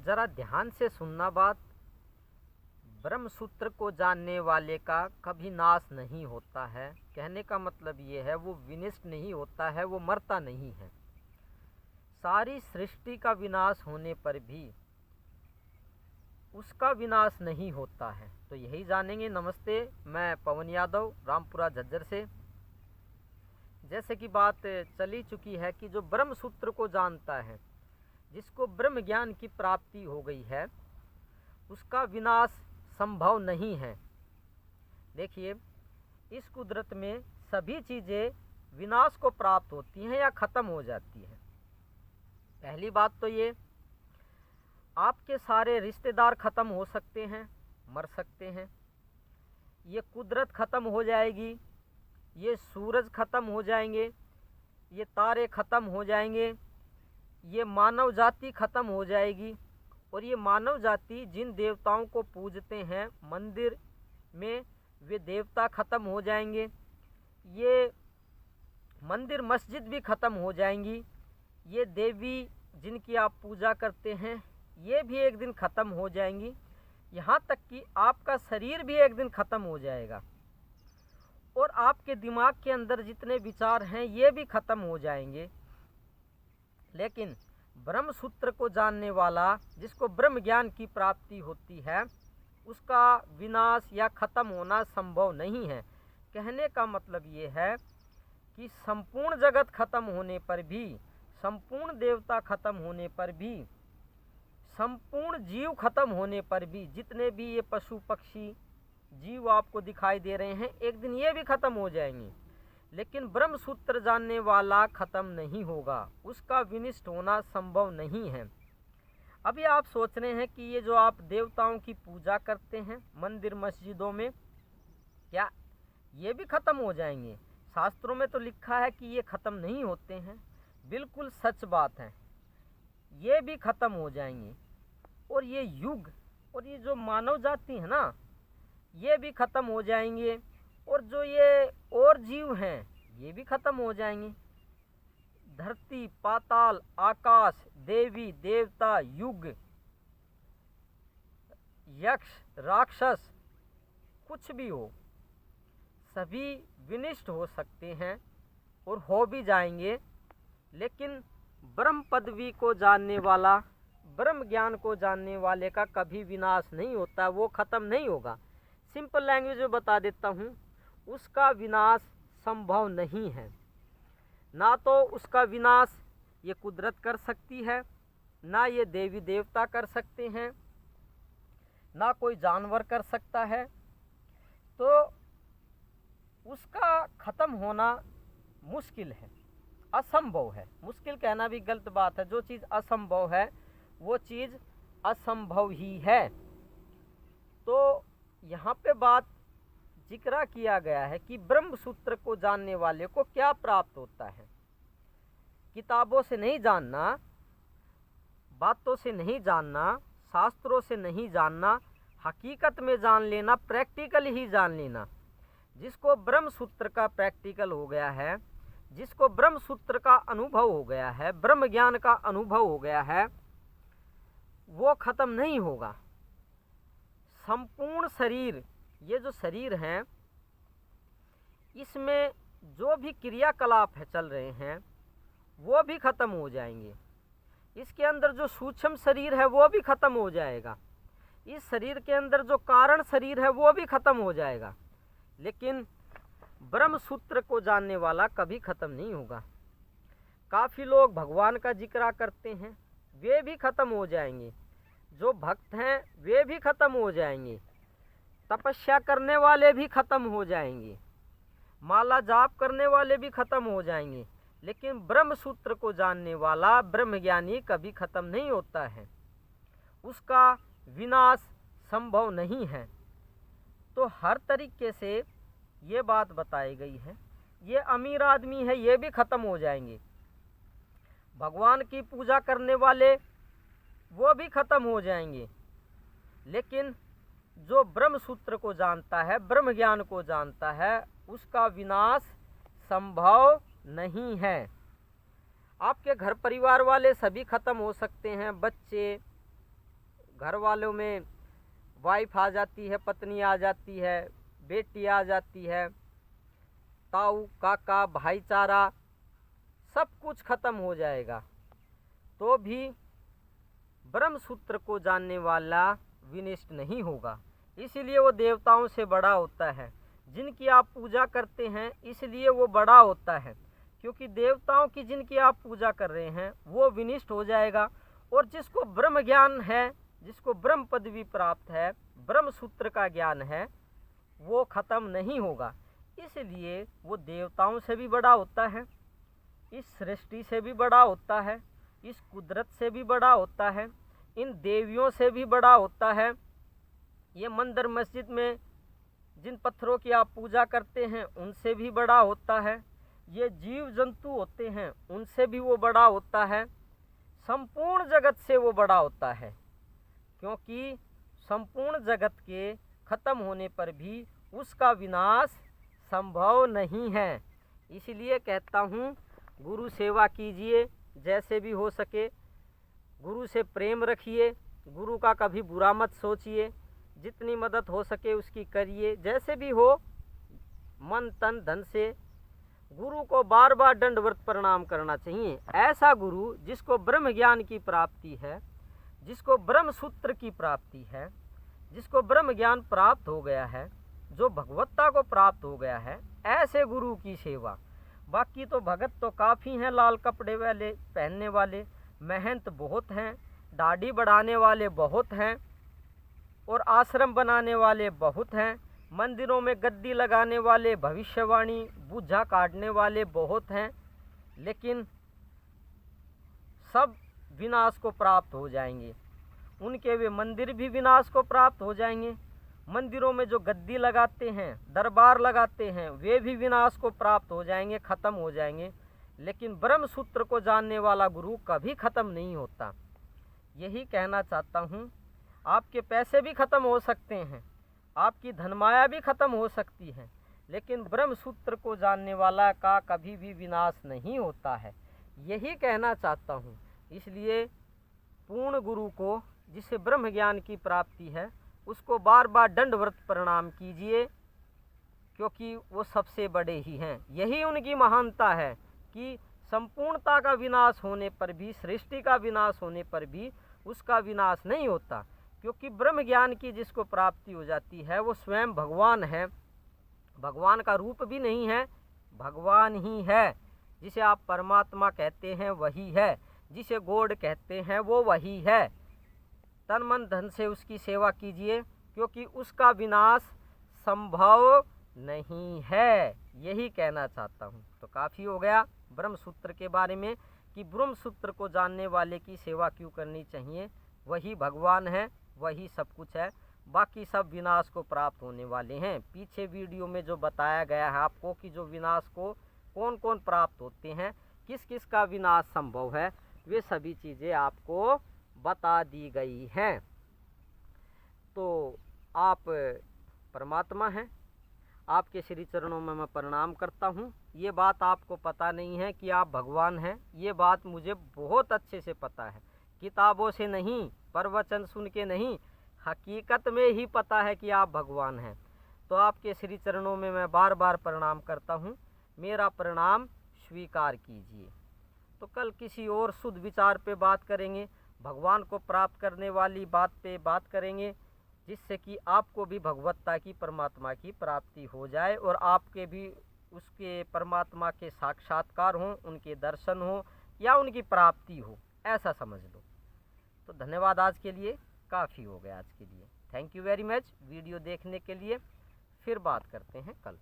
जरा ध्यान से सुनना बात। ब्रह्म सूत्र को जानने वाले का कभी नाश नहीं होता है। कहने का मतलब ये है वो विनष्ट नहीं होता है, वो मरता नहीं है। सारी सृष्टि का विनाश होने पर भी उसका विनाश नहीं होता है। तो यही जानेंगे। नमस्ते, मैं पवन यादव, रामपुरा झज्जर से। जैसे कि बात चली चुकी है कि जो ब्रह्म सूत्र को जानता है, जिसको ब्रह्म ज्ञान की प्राप्ति हो गई है, उसका विनाश संभव नहीं है। देखिए, इस कुदरत में सभी चीज़ें विनाश को प्राप्त होती हैं या ख़त्म हो जाती हैं। पहली बात तो ये, आपके सारे रिश्तेदार ख़त्म हो सकते हैं, मर सकते हैं। ये कुदरत ख़त्म हो जाएगी, ये सूरज ख़त्म हो जाएंगे, ये तारे ख़त्म हो जाएंगे, ये मानव जाति ख़त्म हो जाएगी। और ये मानव जाति जिन देवताओं को पूजते हैं मंदिर में, वे देवता ख़त्म हो जाएंगे। ये मंदिर मस्जिद भी ख़त्म हो जाएंगी। ये देवी जिनकी आप पूजा करते हैं, ये भी एक दिन ख़त्म हो जाएंगी। यहाँ तक कि आपका शरीर भी एक दिन ख़त्म हो जाएगा और आपके दिमाग के अंदर जितने विचार हैं ये भी ख़त्म हो जाएंगे। लेकिन ब्रह्म सूत्र को जानने वाला, जिसको ब्रह्म ज्ञान की प्राप्ति होती है, उसका विनाश या ख़त्म होना संभव नहीं है। कहने का मतलब ये है कि संपूर्ण जगत ख़त्म होने पर भी, संपूर्ण देवता ख़त्म होने पर भी, संपूर्ण जीव ख़त्म होने पर भी, जितने भी ये पशु पक्षी जीव आपको दिखाई दे रहे हैं, एक दिन ये भी ख़त्म हो जाएंगे। लेकिन ब्रह्म सूत्र जानने वाला ख़त्म नहीं होगा, उसका विनष्ट होना संभव नहीं है। अभी आप सोच रहे हैं कि ये जो आप देवताओं की पूजा करते हैं मंदिर मस्जिदों में, क्या ये भी ख़त्म हो जाएंगे? शास्त्रों में तो लिखा है कि ये ख़त्म नहीं होते हैं। बिल्कुल सच बात है, ये भी ख़त्म हो जाएंगे। और ये युग और ये जो मानव जाति है ना, ये भी ख़त्म हो जाएंगे। और जो ये और जीव हैं, ये भी ख़त्म हो जाएंगे। धरती, पाताल, आकाश, देवी देवता, युग, यक्ष, राक्षस, कुछ भी हो, सभी विनष्ट हो सकते हैं और हो भी जाएंगे। लेकिन ब्रह्म पदवी को जानने वाला, ब्रह्म ज्ञान को जानने वाले का कभी विनाश नहीं होता, वो ख़त्म नहीं होगा। सिंपल लैंग्वेज में बता देता हूँ, उसका विनाश संभव नहीं है। ना तो उसका विनाश ये कुदरत कर सकती है, ना ये देवी देवता कर सकते हैं, ना कोई जानवर कर सकता है। तो उसका ख़त्म होना मुश्किल है, असंभव है। मुश्किल कहना भी गलत बात है। जो चीज़ असंभव है वो चीज़ असंभव ही है। तो यहाँ पे बात जिक्र किया गया है कि ब्रह्म सूत्र को जानने वाले को क्या प्राप्त होता है। किताबों से नहीं जानना, बातों से नहीं जानना, शास्त्रों से नहीं जानना, हकीकत में जान लेना, प्रैक्टिकल ही जान लेना। जिसको ब्रह्म सूत्र का प्रैक्टिकल हो गया है, जिसको ब्रह्म सूत्र का अनुभव हो गया है, ब्रह्म ज्ञान का अनुभव हो गया है, वो ख़त्म नहीं होगा। संपूर्ण शरीर, ये जो शरीर हैं, इसमें जो भी क्रियाकलाप है चल रहे हैं, वो भी ख़त्म हो जाएंगे। इसके अंदर जो सूक्ष्म शरीर है वो भी ख़त्म हो जाएगा। इस शरीर के अंदर जो कारण शरीर है वो भी ख़त्म हो जाएगा। लेकिन ब्रह्म सूत्र को जानने वाला कभी ख़त्म नहीं होगा। काफ़ी लोग भगवान का जिक्र करते हैं, वे भी ख़त्म हो जाएंगे। जो भक्त हैं वे भी ख़त्म हो जाएंगे। तपस्या करने वाले भी ख़त्म हो जाएंगे। माला जाप करने वाले भी ख़त्म हो जाएंगे। लेकिन ब्रह्म सूत्र को जानने वाला ब्रह्मज्ञानी कभी ख़त्म नहीं होता है, उसका विनाश संभव नहीं है। तो हर तरीके से ये बात बताई गई है। ये अमीर आदमी है, ये भी ख़त्म हो जाएंगे। भगवान की पूजा करने वाले वो भी ख़त्म हो जाएंगे। लेकिन जो ब्रह्म सूत्र को जानता है, ब्रह्म ज्ञान को जानता है, उसका विनाश संभव नहीं है। आपके घर परिवार वाले सभी ख़त्म हो सकते हैं, बच्चे, घर वालों में वाइफ आ जाती है, पत्नी आ जाती है, बेटी आ जाती है, ताऊ काका भाईचारा सब कुछ खत्म हो जाएगा, तो भी ब्रह्म सूत्र को जानने वाला विनष्ट नहीं होगा। इसलिए वो देवताओं से बड़ा होता है। जिनकी आप पूजा करते हैं इसलिए वो बड़ा होता है, क्योंकि देवताओं की जिनकी आप पूजा कर रहे हैं वो विनष्ट हो जाएगा। और जिसको ब्रह्म ज्ञान है, जिसको ब्रह्म पदवी प्राप्त है, ब्रह्म सूत्र का ज्ञान है, वो खत्म नहीं होगा। इसलिए वो देवताओं से भी बड़ा होता है, इस सृष्टि से भी बड़ा होता है, इस कुदरत से भी बड़ा होता है, इन देवियों से भी बड़ा होता है। ये मंदिर मस्जिद में जिन पत्थरों की आप पूजा करते हैं उनसे भी बड़ा होता है। ये जीव जंतु होते हैं उनसे भी वो बड़ा होता है। संपूर्ण जगत से वो बड़ा होता है, क्योंकि संपूर्ण जगत के खत्म होने पर भी उसका विनाश संभव नहीं है। इसलिए कहता हूँ, गुरु सेवा कीजिए, जैसे भी हो सके गुरु से प्रेम रखिए, गुरु का कभी बुरा मत सोचिए, जितनी मदद हो सके उसकी करिए, जैसे भी हो मन तन धन से। गुरु को बार बार दंडवत प्रणाम करना चाहिए। ऐसा गुरु जिसको ब्रह्म ज्ञान की प्राप्ति है, जिसको ब्रह्म सूत्र की प्राप्ति है, जिसको ब्रह्म ज्ञान प्राप्त हो गया है, जो भगवत्ता को प्राप्त हो गया है, ऐसे गुरु की सेवा। बाकी तो भगत तो काफ़ी हैं, लाल कपड़े वाले पहनने वाले, महंत बहुत हैं, दाढ़ी बढ़ाने वाले बहुत हैं, और आश्रम बनाने वाले बहुत हैं, मंदिरों में गद्दी लगाने वाले, भविष्यवाणी बूझा काटने वाले बहुत हैं, लेकिन सब विनाश को प्राप्त हो जाएंगे। उनके वे मंदिर भी विनाश को प्राप्त हो जाएंगे। मंदिरों में जो गद्दी लगाते हैं, दरबार लगाते हैं, वे भी विनाश को प्राप्त हो जाएंगे, ख़त्म हो जाएंगे। लेकिन ब्रह्म सूत्र को जानने वाला गुरु कभी ख़त्म नहीं होता। यही कहना चाहता हूँ। आपके पैसे भी ख़त्म हो सकते हैं, आपकी धनमाया भी ख़त्म हो सकती है, लेकिन ब्रह्म सूत्र को जानने वाला का कभी भी विनाश नहीं होता है। यही कहना चाहता हूँ। इसलिए पूर्ण गुरु को, जिसे ब्रह्म ज्ञान की प्राप्ति है, उसको बार बार दंडवत प्रणाम कीजिए, क्योंकि वो सबसे बड़े ही हैं। यही उनकी महानता है कि संपूर्णता का विनाश होने पर भी, सृष्टि का विनाश होने पर भी उसका विनाश नहीं होता, क्योंकि ब्रह्म ज्ञान की जिसको प्राप्ति हो जाती है वो स्वयं भगवान है। भगवान का रूप भी नहीं है, भगवान ही है। जिसे आप परमात्मा कहते हैं वही है, जिसे गॉड कहते हैं वो वही है। तन मन धन से उसकी सेवा कीजिए, क्योंकि उसका विनाश संभव नहीं है। यही कहना चाहता हूँ। तो काफ़ी हो गया ब्रह्म सूत्र के बारे में, कि ब्रह्म सूत्र को जानने वाले की सेवा क्यों करनी चाहिए। वही भगवान है, वही सब कुछ है, बाकी सब विनाश को प्राप्त होने वाले हैं। पीछे वीडियो में जो बताया गया है आपको कि जो विनाश को कौन कौन प्राप्त होते हैं, किस किस का विनाश संभव है, वे सभी चीज़ें आपको बता दी गई हैं। तो आप परमात्मा हैं, आपके श्री चरणों में मैं प्रणाम करता हूँ। ये बात आपको पता नहीं है कि आप भगवान हैं, ये बात मुझे बहुत अच्छे से पता है। किताबों से नहीं, प्रवचन सुन के नहीं, हकीकत में ही पता है कि आप भगवान हैं। तो आपके श्री चरणों में मैं बार बार प्रणाम करता हूँ। मेरा प्रणाम स्वीकार कीजिए। तो कल किसी और शुद्ध विचार पे बात करेंगे, भगवान को प्राप्त करने वाली बात पे बात करेंगे, जिससे कि आपको भी भगवत्ता की, परमात्मा की प्राप्ति हो जाए, और आपके भी उसके परमात्मा के साक्षात्कार हों, उनके दर्शन हों, या उनकी प्राप्ति हो, ऐसा समझ लो। तो धन्यवाद, आज के लिए काफ़ी हो गया आज के लिए। Thank you very much video देखने के लिए। फिर बात करते हैं कल।